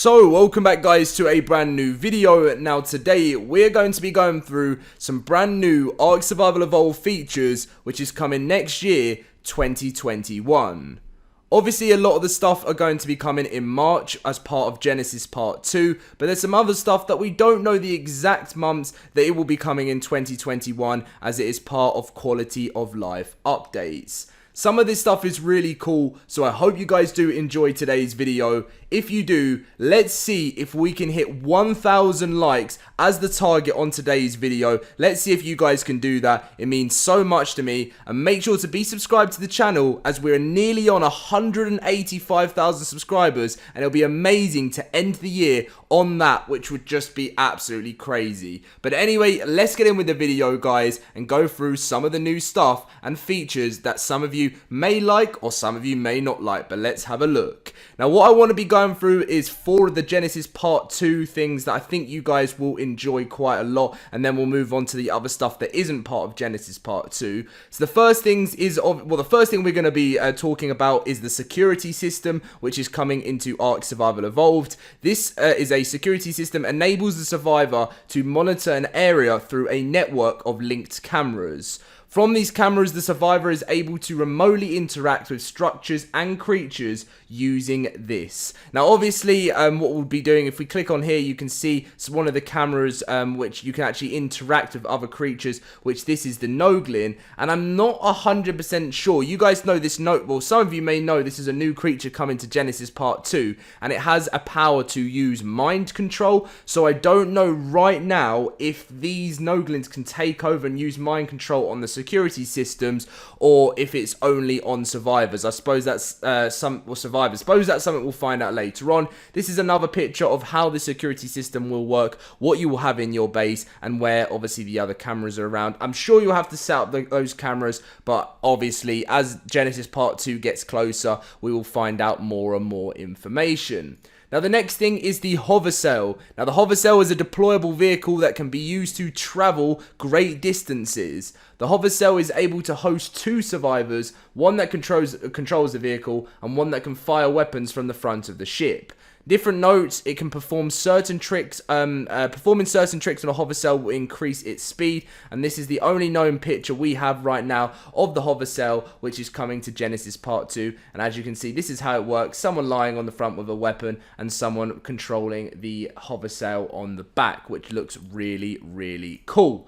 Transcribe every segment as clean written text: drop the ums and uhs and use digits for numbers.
So, welcome back guys to a brand new video. Now today, we're going to be going through some brand new ARK Survival Evolved features, which is coming next year, 2021. Obviously, a lot of the stuff are going to be coming in March as part of Genesis Part 2, but there's some other stuff that we don't know the exact months that it will be coming in 2021, as it is part of quality of life updates. Some of this stuff is really cool, so I hope you guys do enjoy today's video. If you do, let's see if we can hit 1,000 likes as the target on today's video. Let's see if you guys can do that. It means so much to me. And make sure to be subscribed to the channel, as we're nearly on 185,000 subscribers. And it'll be amazing to end the year on that, which would just be absolutely crazy. But anyway, let's get in with the video, guys, and go through some of the new stuff and features that some of you may like or some of you may not like. But let's have a look. Now, what I want to be going through is 4 of the Genesis Part 2 things that I think you guys will enjoy quite a lot, and then we'll move on to the other stuff that isn't part of Genesis Part 2. So the first thing we're going to be talking about is the security system, which is coming into ARK Survival Evolved. This is a security system enables the survivor to monitor an area through a network of linked cameras. From these cameras, the survivor is able to remotely interact with structures and creatures using this. Now, obviously, what we'll be doing, if we click on here, you can see one of the cameras which you can actually interact with other creatures, which this is the Noglin. And I'm not 100% sure. You guys know this well, some of you may know this is a new creature coming to Genesis Part 2, and it has a power to use mind control. So I don't know right now if these Noglins can take over and use mind control on the security systems, or if it's only on survivors. I suppose that's survivors. Suppose that's something we'll find out later on. This is another picture of how the security system will work, what you will have in your base, and where obviously the other cameras are around. I'm sure you'll have to set up those cameras, but obviously as Genesis Part 2 gets closer, we will find out more and more information. Now, the next thing is the hover cell. Now, the hover cell is a deployable vehicle that can be used to travel great distances. The hover cell is able to host 2 survivors, one that controls the vehicle and one that can fire weapons from the front of the ship. Different notes: it can perform certain tricks. Performing certain tricks on a hover cell will increase its speed, and this is the only known picture we have right now of the hover cell, which is coming to Genesis Part 2. And as you can see, this is how it works: someone lying on the front with a weapon, and someone controlling the hover cell on the back, which looks really, really cool.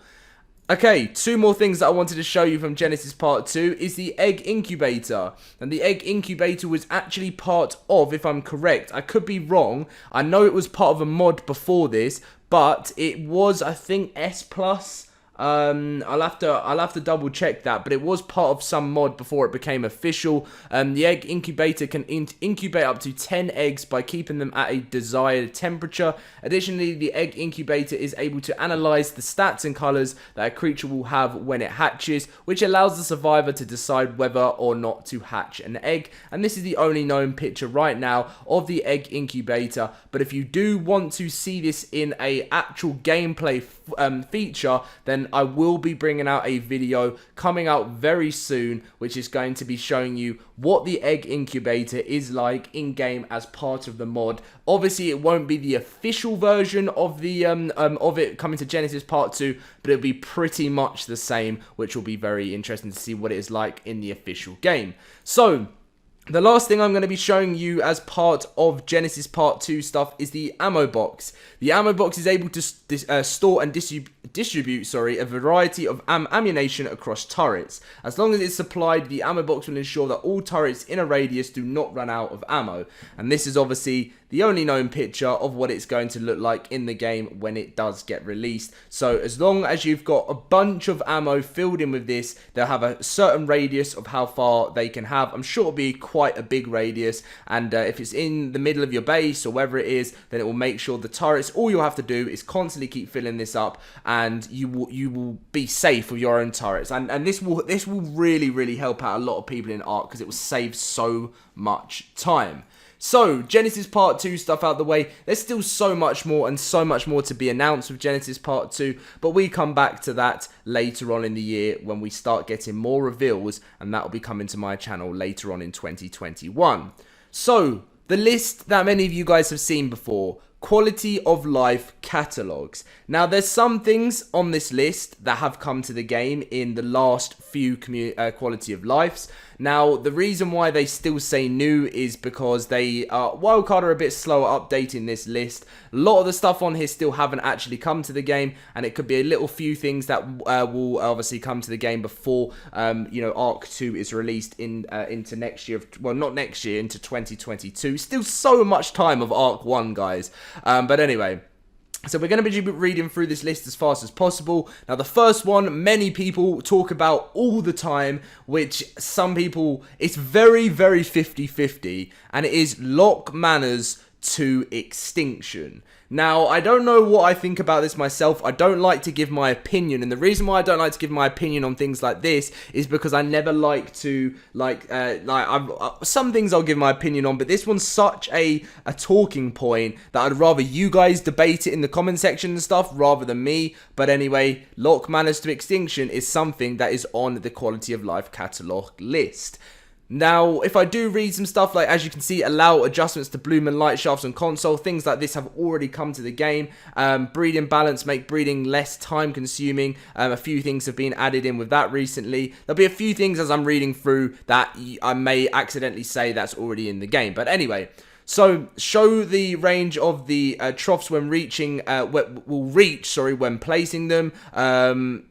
Okay, 2 more things that I wanted to show you from Genesis Part 2 is the Egg Incubator. And the Egg Incubator was actually part of, if I'm correct, I could be wrong, I know it was part of a mod before this, but it was, I think, S+. I'll have to double check that, but it was part of some mod before it became official. The Egg Incubator can incubate up to 10 eggs by keeping them at a desired temperature. Additionally, the Egg Incubator is able to analyze the stats and colors that a creature will have when it hatches, which allows the survivor to decide whether or not to hatch an egg. And this is the only known picture right now of the Egg Incubator, but if you do want to see this in a actual gameplay feature, then I will be bringing out a video coming out very soon, which is going to be showing you what the Egg Incubator is like in game as part of the mod. Obviously, it won't be the official version of the of it coming to Genesis Part 2, but it'll be pretty much the same, which will be very interesting to see what it is like in the official game. So, the last thing I'm going to be showing you as part of Genesis Part 2 stuff is the ammo box. The ammo box is able to store and distribute a variety of ammunition across turrets. As long as it's supplied, the ammo box will ensure that all turrets in a radius do not run out of ammo. And this is obviously the only known picture of what it's going to look like in the game when it does get released. So as long as you've got a bunch of ammo filled in with this, they'll have a certain radius of how far they can have. I'm sure it'll be quite a big radius, and if it's in the middle of your base or wherever it is, then it will make sure the turrets, all you'll have to do is constantly keep filling this up, and you will be safe with your own turrets. And this will really help out a lot of people in ARK, because it will save so much time. So, Genesis Part 2 stuff out the way. There's still so much more and so much more to be announced with Genesis Part 2, but we come back to that later on in the year when we start getting more reveals, and that will be coming to my channel later on in 2021. So, The list that many of you guys have seen before, quality of life catalogs. Now, there's some things on this list that have come to the game in the last few quality of lives. Now, the reason why they still say new is because Wildcard are a bit slow at updating this list. A lot of the stuff on here still haven't actually come to the game, and it could be a little few things that will obviously come to the game before, ARK 2 is released into next year. Well, not next year, into 2022. Still so much time of ARK 1, guys. But anyway, so we're going to be reading through this list as fast as possible. Now, the first one, many people talk about all the time, which some people, it's very, very 50-50, and it is Lock Manors to Extinction. Now, I don't know what I think about this myself. I don't like to give my opinion, and the reason why I don't like to give my opinion on things like this is because I never like to, some things I'll give my opinion on, but this one's such a talking point that I'd rather you guys debate it in the comment section and stuff rather than me. But anyway, Lock Manors to Extinction is something that is on the quality of life catalog list. Now, if I do read some stuff, like, as you can see, allow adjustments to bloom and light shafts on console, things like this have already come to the game. Breeding balance, make breeding less time consuming. A few things have been added in with that recently. There'll be a few things as I'm reading through that I may accidentally say that's already in the game. But anyway, so show the range of the troughs when when placing them.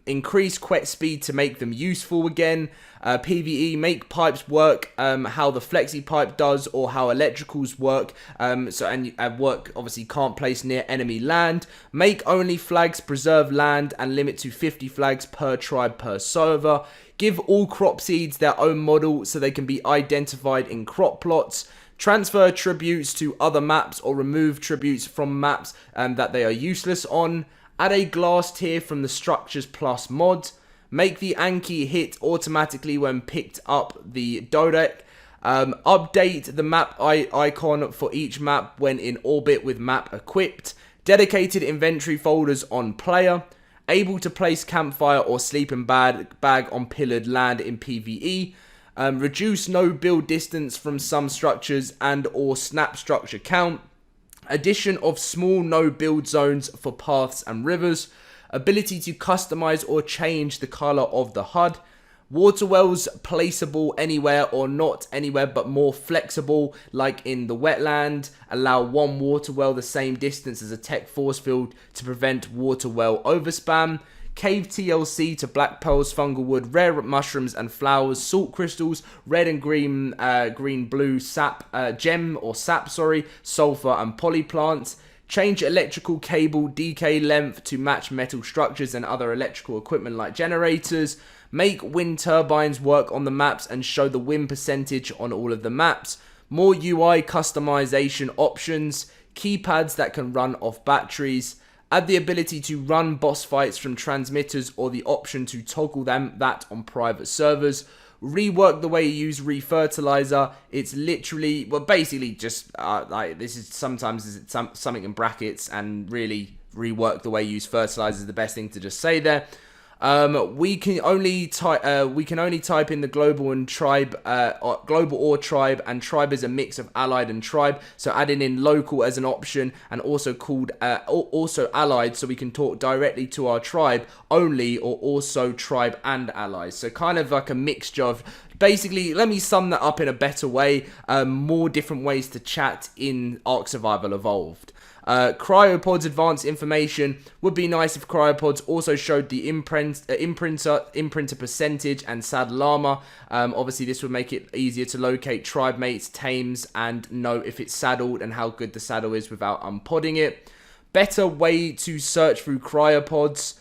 Increase quet speed to make them useful again. PvE, make pipes work how the flexi pipe does or how electricals work. Work obviously can't place near enemy land. Make only flags, preserve land, and limit to 50 flags per tribe per server. Give all crop seeds their own model so they can be identified in crop plots. Transfer tributes to other maps or remove tributes from maps that they are useless on. Add a glass tier from the Structures Plus mod. Make the Anki hit automatically when picked up the Dodec. Update the map icon for each map when in orbit with map equipped. Dedicated inventory folders on player. Able to place campfire or sleeping bag on pillared land in PvE. Reduce no build distance from some structures and or snap structure count. Addition of small no build zones for paths and rivers. Ability to customize or change the color of the HUD. Water wells placeable anywhere or not anywhere but more flexible like in the wetland. Allow one water well the same distance as a tech force field to prevent water well overspam. Cave TLC to black pearls, fungal wood, rare mushrooms and flowers, salt crystals, red and green, blue sap, sulfur and polyplants. Change electrical cable DK length to match metal structures and other electrical equipment like generators. Make wind turbines work on the maps and show the wind percentage on all of the maps. More UI customization options. Keypads that can run off batteries. Add the ability to run boss fights from transmitters or the option to toggle that on private servers. Rework the way you use refertilizer. It's literally, well, basically just this is sometimes something in brackets, and really rework the way you use fertilizer is the best thing to just say there. We can only type in the global and tribe, global or tribe, and tribe is a mix of allied and tribe. So adding in local as an option, and also called also allied, so we can talk directly to our tribe only, or also tribe and allies. So kind of like a mixture of. Basically, let me sum that up in a better way. More different ways to chat in ARK Survival Evolved. Cryopods advanced information. Would be nice if cryopods also showed the imprinter percentage and saddle armor. Obviously this would make it easier to locate tribe mates, tames, and know if it's saddled and how good the saddle is without unpodding it. Better way to search through cryopods.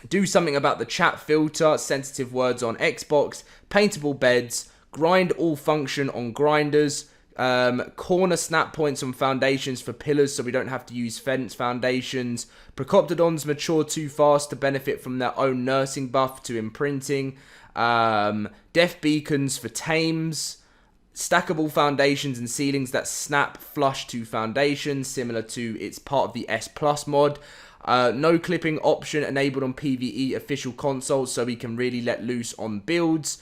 Do something about the chat filter, sensitive words on Xbox, paintable beds, grind all function on grinders. Corner snap points on foundations for pillars so we don't have to use fence foundations. Procoptodons mature too fast to benefit from their own nursing buff to imprinting. Death beacons for tames. Stackable foundations and ceilings that snap flush to foundations, similar to it's part of the S Plus mod. No clipping option enabled on PvE official consoles so we can really let loose on builds.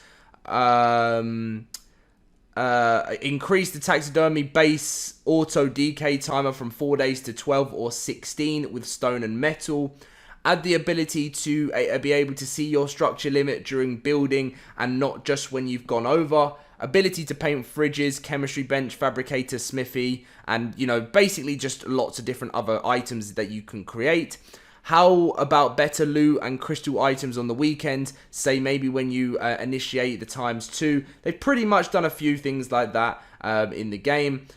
Increase the taxidermy base auto decay timer from 4 days to 12 or 16 with stone and metal. Add the ability to be able to see your structure limit during building and not just when you've gone over. Ability to paint fridges, chemistry bench, fabricator, smithy, and, you know, basically just lots of different other items that you can create. How about better loot and crystal items on the weekend? Say maybe when you initiate the ×2. They've pretty much done a few things like that in the game.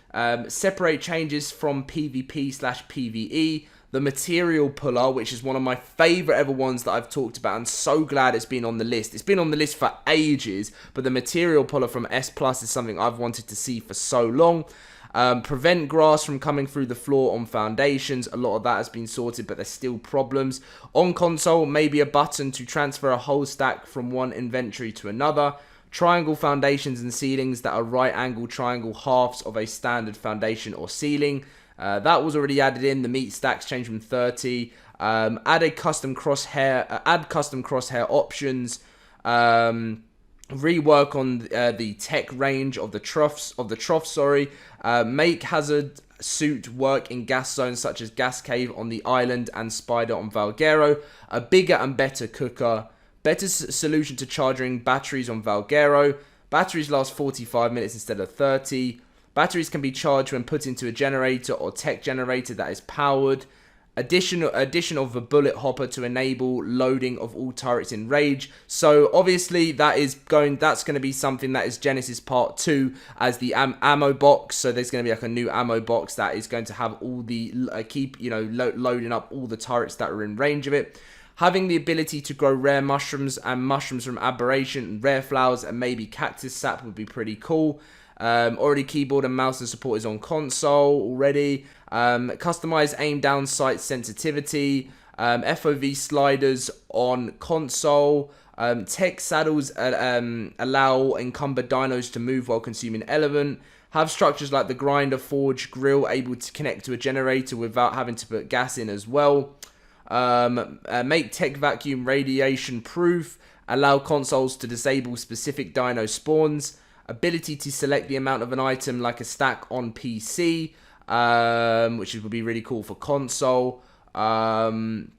Separate changes from PvP/PvE. The material puller, which is one of my favorite ever ones that I've talked about. I'm so glad it's been on the list. It's been on the list for ages, but the material puller from S Plus is something I've wanted to see for so long. Prevent grass from coming through the floor on foundations. A lot of that has been sorted, but there's still problems. On console, maybe a button to transfer a whole stack from one inventory to another. Triangle foundations and ceilings that are right angle triangle halves of a standard foundation or ceiling. That was already added in. The meat stacks changed from 30. Add custom crosshair options. Rework on the tech range of the troughs. Make hazard suit work in gas zones such as gas cave on the island and spider on Valguero. A bigger and better cooker. Better solution to charging batteries on Valguero. Batteries last 45 minutes instead of 30. Batteries can be charged when put into a generator or tech generator that is powered. Addition of a bullet hopper to enable loading of all turrets in rage. So obviously that's going to be something that is Genesis Part 2 as the ammo box. So there's going to be like a new ammo box that is going to have all the loading up all the turrets that are in range of it. Having the ability to grow rare mushrooms and mushrooms from aberration and rare flowers and maybe cactus sap would be pretty cool. Already keyboard and mouse and support is on console already. Customize aim down sight sensitivity. FOV sliders on console. Tech saddles allow encumbered dinos to move while consuming element. Have structures like the grinder, forge, grill able to connect to a generator without having to put gas in as well. Make tech vacuum radiation proof. Allow consoles to disable specific dino spawns. Ability to select the amount of an item like a stack on PC, which would be really cool for console. An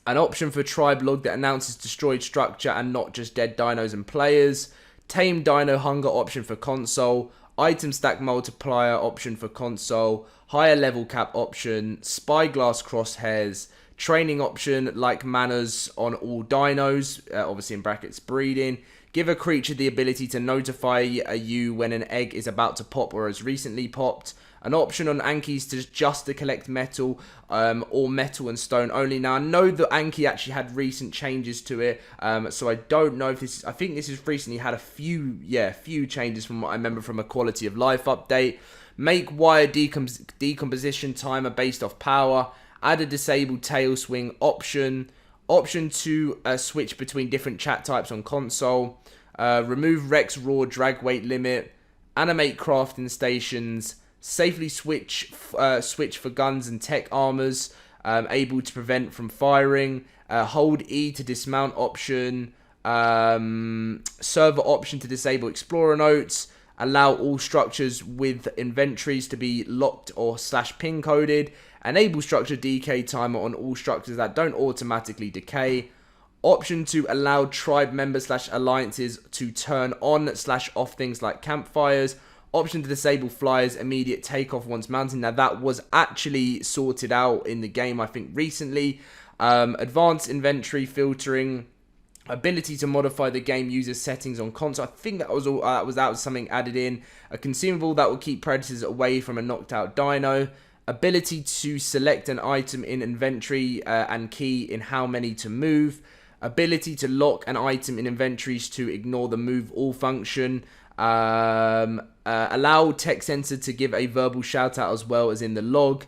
option for tribe log that announces destroyed structure and not just dead dinos and players. Tame dino hunger option for console. Item stack multiplier option for console. Higher level cap option. Spyglass crosshairs. Training option like manners on all dinos, obviously in brackets breeding. Give a creature the ability to notify you when an egg is about to pop or has recently popped. An option on Anki's just to collect metal or metal and stone only. Now, I know that Anki actually had recent changes to it, so I don't know if this... I think this has recently had a few changes from what I remember from a quality of life update. Make wire decomposition timer based off power. Add a disabled tail swing option. Option to switch between different chat types on console. Remove Rex Raw drag weight limit. Animate crafting stations. Safely switch for guns and tech armors. Able to prevent from firing. Hold E to dismount option. Server option to disable explorer notes. Allow all structures with inventories to be locked or /pin coded. Enable structure decay timer on all structures that don't automatically decay. Option to allow tribe members /alliances to turn on /off things like campfires. Option to disable flyers immediate takeoff once mounted. Now that was actually sorted out in the game I think recently. Advanced inventory filtering. Ability to modify the game user's settings on console. I think that was all. That was something added in. A consumable that will keep predators away from a knocked out dino. Ability to select an item in inventory and key in how many to move. Ability to lock an item in inventories to ignore the move all function. Allow tech sensor to give a verbal shout out as well as in the log.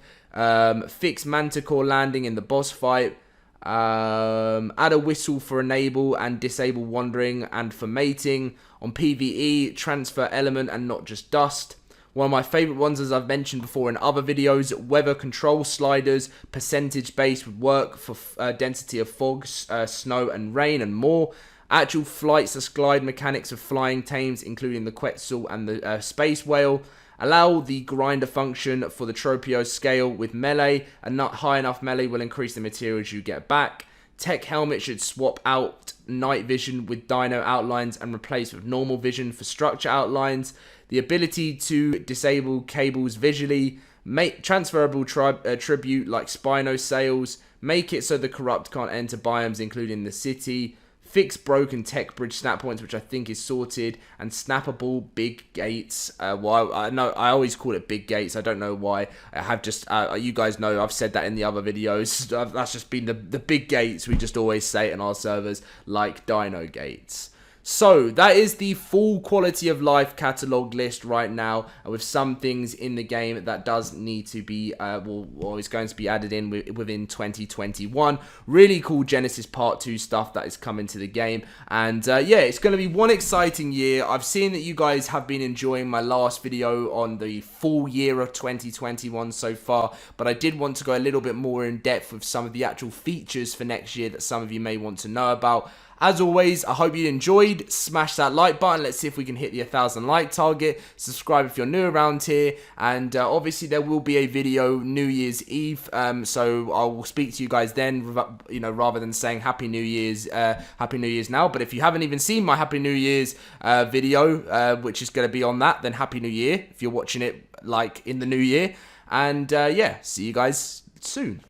Fix manticore landing in the boss fight. Add a whistle for enable and disable wandering and for mating. On PvE, transfer element and not just dust. One of my favourite ones, as I've mentioned before in other videos, weather control sliders, percentage base would work for density of fog, snow and rain and more. Actual flight/glide mechanics of flying tames, including the Quetzal and the Space Whale. Allow the grinder function for the Tropio scale with melee, and not high enough melee will increase the materials you get back. Tech helmet should swap out night vision with dino outlines and replace with normal vision for structure outlines. The ability to disable cables visually. Make transferable tribute like Spino sails. Make it so the corrupt can't enter biomes, including the city. Fix broken tech bridge snap points, which I think is sorted, and snappable big gates. Well, I know I always call it big gates. I don't know why. I have just, you guys know, I've said that in the other videos. That's just been the big gates. We just always say it in our servers, like dino gates. So, that is the full quality of life catalog list right now, with some things in the game that does need to be, or is going to be added in within 2021. Really cool Genesis Part 2 stuff that is coming to the game, and yeah, it's going to be one exciting year. I've seen that you guys have been enjoying my last video on the full year of 2021 so far, but I did want to go a little bit more in depth with some of the actual features for next year that some of you may want to know about. As always, I hope you enjoyed. Smash that like button. Let's see if we can hit the 1,000 like target. Subscribe if you're new around here. And obviously, there will be a video New Year's Eve. So I will speak to you guys then, you know, rather than saying Happy New Year's now. But if you haven't even seen my Happy New Year's video, which is going to be on that, then Happy New Year if you're watching it like in the new year. And yeah, see you guys soon.